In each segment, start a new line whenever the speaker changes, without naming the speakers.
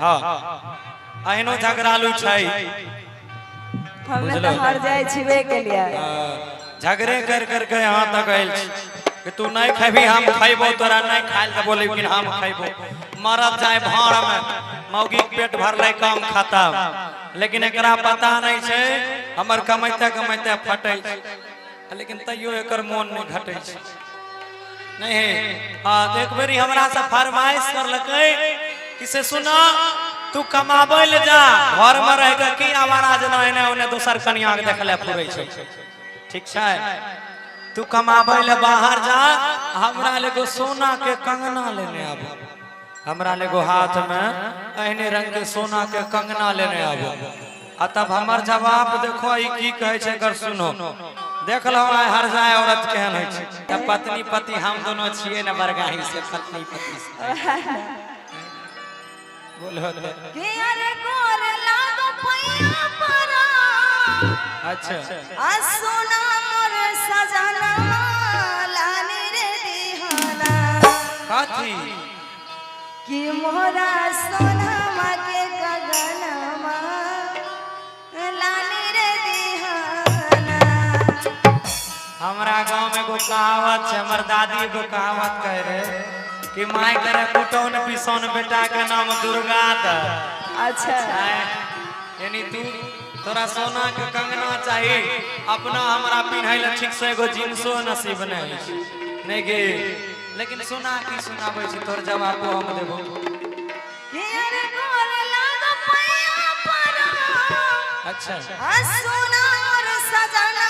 हां अहिनो झगड़ालू छै
हमें तो हार जाए छिवे के लिए
झगड़े कर कर के यहाँ तक आयल कि तू नहीं खेबी हम खैबो तोरा नहीं खाइल त बोले कि हम खैबो मरत जाए भाड़ में मौगी पेट भरले काम खाता लेकिन एकरा पता नहीं छै हमर कमाइते कमाइते फटै लेकिन तैयो एकर मन नहीं घटै छै नहीं हां एक बेरी हमरा से फरमाइश करलकै कि से सुना तू कमाबै ले जा घर में रह के की आवारा जना एने ओने दोसर कन्या के देखले फुरै छै ठीक छै तू कमाबै ले बाहर जा हमरा लेगो सोना के कंगना लेने आबो हमरा लेगो हाथ में एहने रंग के सोना के कंगना लेने आबो आ तब हमर जवाब देखो ई की कहे छै अगर सुनो देख लो हर जाए औरत केहन है छै त पत्नी पति हम दोनों छिए न बरगाही से पत्नी पति से बोलो
के अरे गोर लागो पैया परा
अच्छा
आ सोना मोर सजना लानी रे दिहाना
काथी
कि मोरा सोना के गगनमा लानी रे दिहाना
हमरा गांव में एगो कहावत छै हमर दादी एगो कहावत कह रहे कि माय करे कुटौन पिसौन बेटा के नाम दुर्गा द
अच्छा
यानी तू तोरा सोना के कंगना चाहिए अपना हमरा पिन्है ले ठीक से एगो जींसो नसीब नहीं गे लेकिन सोना की सुनाबै छी तोर जवाब हम देबो
के अरे गोर लागो पैया परा
अच्छा
आ सोना मोर सजना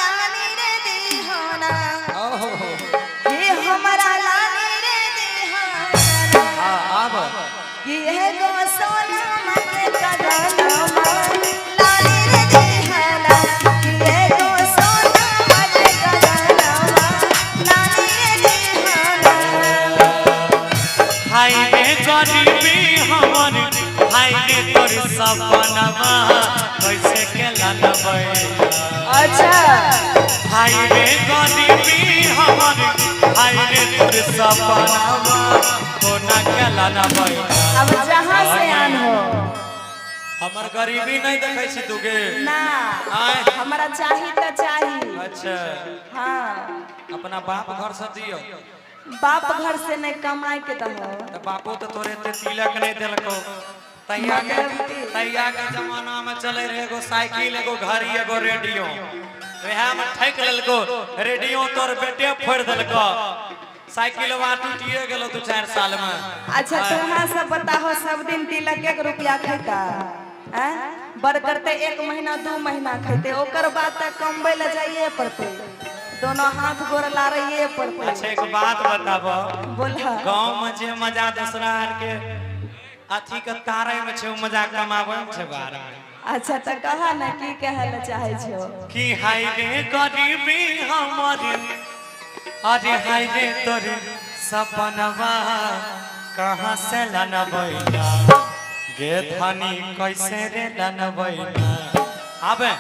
लानी रे दिहाना
ओहो
हे हमरा लानी रे दिहाना
हां आब
कि हे गो सोना के गगनमा लानी रे दिहाना कि हे गो सोना के गगनमा लानी रे दिहाना
हाय रे गरीबी हमर हाय रे तोर सपनवा कैसे के लानबै
अच्छा
हाय रे गरीबी हमर हाय रे तोर सपनवा कोना के लानबै
अब जहां से आन हो
हमर गरीबी नहीं देखै छी तुगे
ना
आय
हमरा चाही त चाही
अच्छा
हां
अपना बाप घर से दियो
बाप घर से नहीं कमाई के दहो
त बापो त तोरे ते तिलक नहीं देलको तैया के जमाना में चले रहे एगो साइकिल एगो घड़ी एगो रेडियो वह में ठक लेलको रेडियो तोर बेटे फोड़ देलको साइकिलवा टूटिए गेलो 2-4 साल में
अच्छा तोहा सब बताहो सब दिन तिलक 1 रुपया खैता हैं बर करते 1 महीना 2 महीना खैते ओकर बाद तक कमबै ले जाइए पड़ते दोनों हाथ गोर लारइए पड़ते
अच्छा एक बात बताबो
बोला
गांव में जे मजा दूसरा के अथी के तारे में छै मजा कमाबै छै बाहर में
अच्छा त कहा ना की कहे ले चाहे छो
कि हाय रे गरीबी हमर अरे हाय रे तोर सपनवा कहां से लनबैला गे धनी कैसे रे लनबैला आबे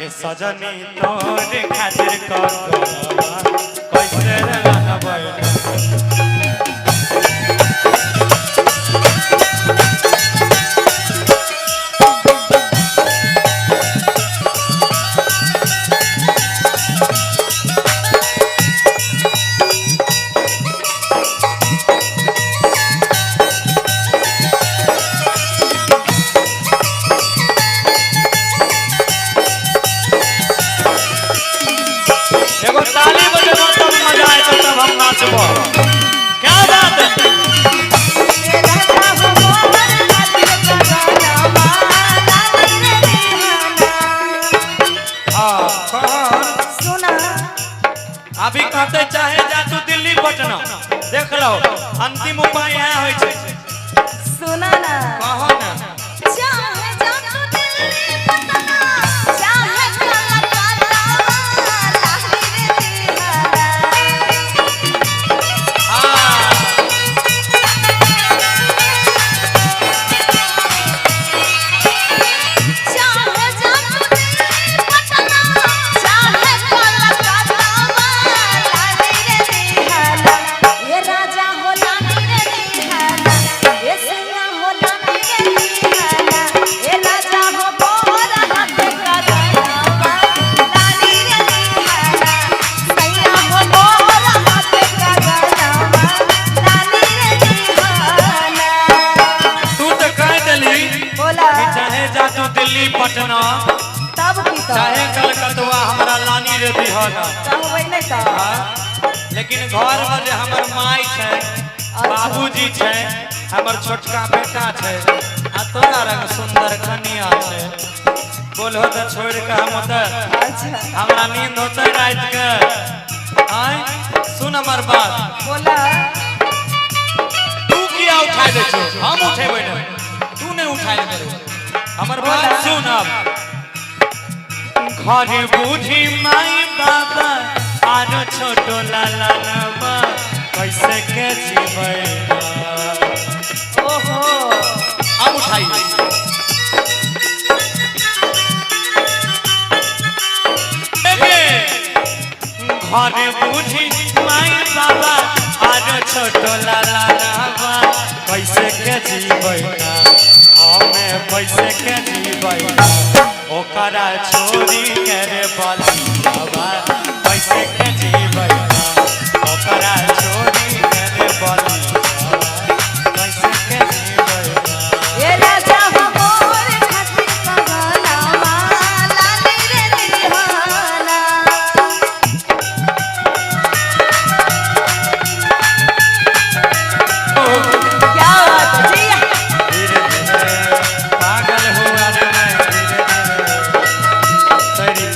गे सजनी तोर खातिर करवा कैसे रे लनबैला एगो ताली बजाओ तब मजा आए तब हम नाचबो क्या हो ना
कहबै नहीं तो
हाँ, लेकिन घर में जे हमर माई छै बाबूजी छै हमर छोटका बेटा छै आ तोरा रंग सुंदर कन्या छै बोलहो तो छोड़ के हम तो
अच्छा
हमरा नींद होते रात के आय सुन हमर बात
बोला
तू किया उठा दे छो हम उठेबै ना तू नहीं उठाए करे हमर बात सुन अब घर बूढ़ी माई बाबा आरो छोटो लाला नामा कैसे के जीवे
ओहो
अब उठाइए घर बूढ़ी माई बाबा आरो छोटो लाला नामा कैसे के जीवे हमें कैसे के जीवे ओकरा छोरी करे बाबा कैसे के जीवे ओकरा छोरी करे बाबा कैसे के जीवे
ये राजा हमर खातिर कहलावा लाली रे दीवाना क्या बात जी
धीरे धीरे पागल हुआ रे मैं धीरे धीरे तेरी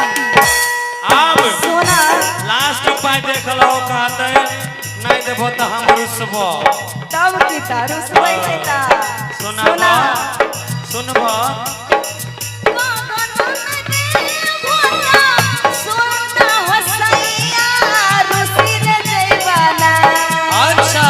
अब
सोना
लास्ट उपाय देख लो कहते नहीं देबो तो हम रुसबो
तब की तारू सुई लेता
सुनबो सुनबो अच्छा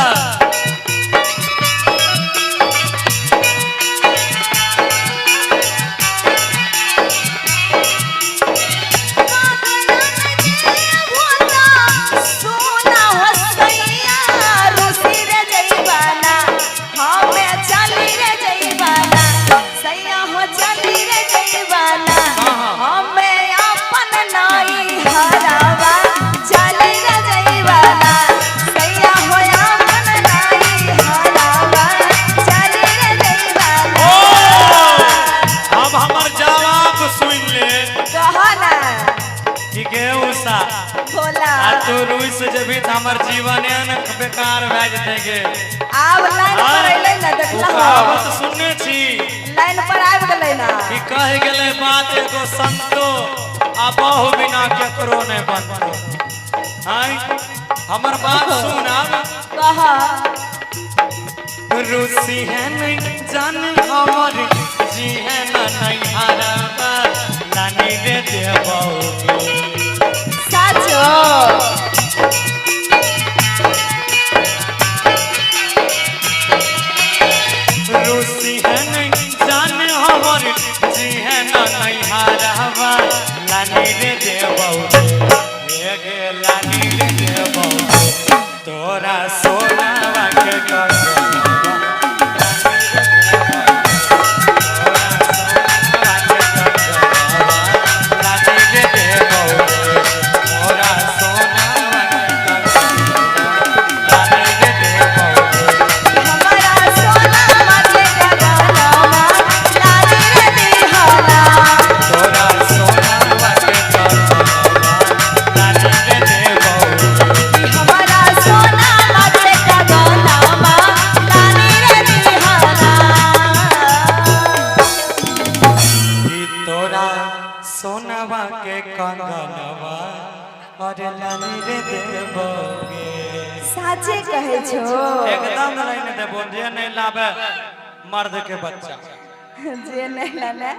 अब हमर जवाब सुन ले कि गे उषा आ तू रुइस जेबी त हमर जीवन न बेकार भ जेतै गे
आब लाइन पर अइलै ना देखला
कहावत सुनने छी
लाइन पर आबि गेलै ना
कि कह गेलै बात एगो संतो आ बहु बिना केकरो नहीं बनतो हाय हमर बात सुन अब
कहा
रुसी है नहीं जान हमर जी है ना नहीं हराबा लानी रे देबो
साचो
रुसी है नहीं जान हमर जी है ना नहीं हराबा लानी रे देबो गे लानी रे देबो तोरा सोनावा के सोनावा के कंगनवा अरे लानी रे देबोगे
साचे कहे छो
एकदम नहीं देबो जे नहीं लावे मर्द के बच्चा
जे नहीं लाना